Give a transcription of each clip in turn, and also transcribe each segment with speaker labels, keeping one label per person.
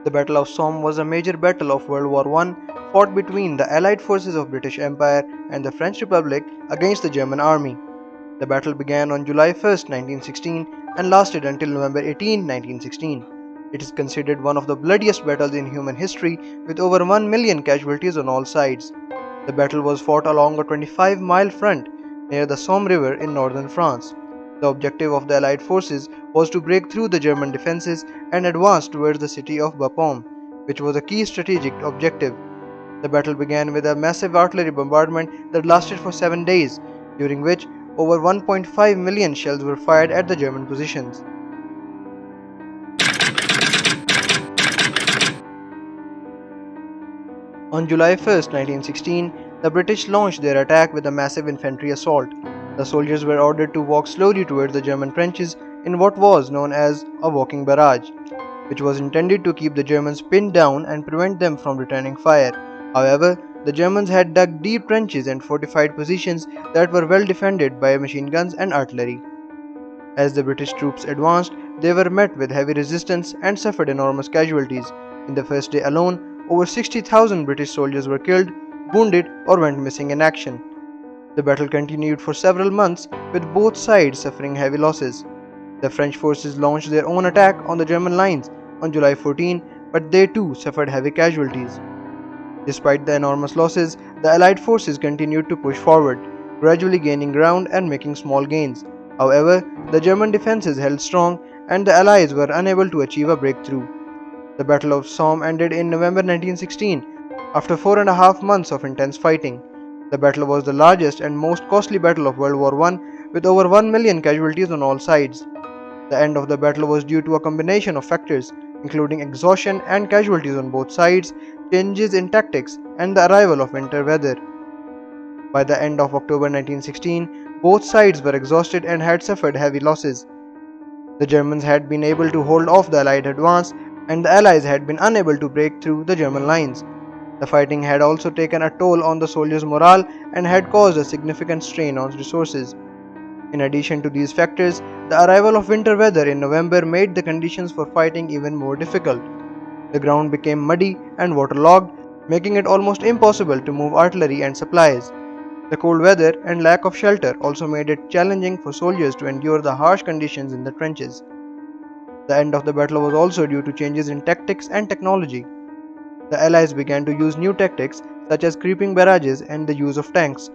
Speaker 1: The Battle of Somme was a major battle of World War I fought between the Allied forces of British Empire and the French Republic against the German army. The battle began on July 1, 1916 and lasted until November 18, 1916. It is considered one of the bloodiest battles in human history with over 1 million casualties on all sides. The battle was fought along a 25-mile front near the Somme River in northern France. The objective of the Allied forces was to break through the German defenses and advance towards the city of Bapaume, which was a key strategic objective. The battle began with a massive artillery bombardment that lasted for 7 days, during which over 1.5 million shells were fired at the German positions. On July 1, 1916, the British launched their attack with a massive infantry assault. The soldiers were ordered to walk slowly towards the German trenches in what was known as a walking barrage, which was intended to keep the Germans pinned down and prevent them from returning fire. However, the Germans had dug deep trenches and fortified positions that were well defended by machine guns and artillery. As the British troops advanced, they were met with heavy resistance and suffered enormous casualties. In the first day alone, over 60,000 British soldiers were killed, wounded, or went missing in action. The battle continued for several months, with both sides suffering heavy losses. The French forces launched their own attack on the German lines on July 14, but they too suffered heavy casualties. Despite the enormous losses, the Allied forces continued to push forward, gradually gaining ground and making small gains. However, the German defenses held strong, and the Allies were unable to achieve a breakthrough. The Battle of Somme ended in November 1916, after 4.5 months of intense fighting. The battle was the largest and most costly battle of World War I, with over 1 million casualties on all sides. The end of the battle was due to a combination of factors, including exhaustion and casualties on both sides, changes in tactics, and the arrival of winter weather. By the end of October 1916, both sides were exhausted and had suffered heavy losses. The Germans had been able to hold off the Allied advance, and the Allies had been unable to break through the German lines. The fighting had also taken a toll on the soldiers' morale and had caused a significant strain on resources. In addition to these factors, the arrival of winter weather in November made the conditions for fighting even more difficult. The ground became muddy and waterlogged, making it almost impossible to move artillery and supplies. The cold weather and lack of shelter also made it challenging for soldiers to endure the harsh conditions in the trenches. The end of the battle was also due to changes in tactics and technology. The Allies began to use new tactics such as creeping barrages and the use of tanks,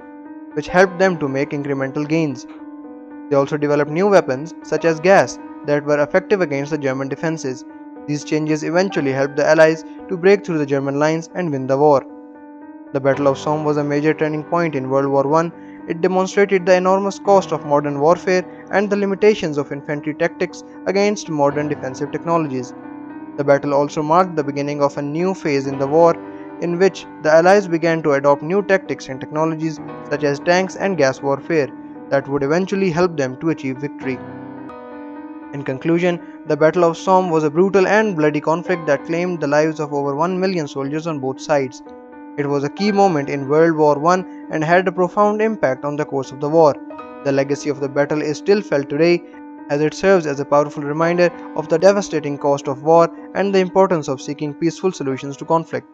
Speaker 1: which helped them to make incremental gains. They also developed new weapons such as gas that were effective against the German defenses. These changes eventually helped the Allies to break through the German lines and win the war. The Battle of Somme was a major turning point in World War I. It demonstrated the enormous cost of modern warfare and the limitations of infantry tactics against modern defensive technologies. The battle also marked the beginning of a new phase in the war, in which the Allies began to adopt new tactics and technologies such as tanks and gas warfare that would eventually help them to achieve victory. In conclusion, the Battle of Somme was a brutal and bloody conflict that claimed the lives of over 1 million soldiers on both sides. It was a key moment in World War I and had a profound impact on the course of the war. The legacy of the battle is still felt today, as it serves as a powerful reminder of the devastating cost of war and the importance of seeking peaceful solutions to conflict.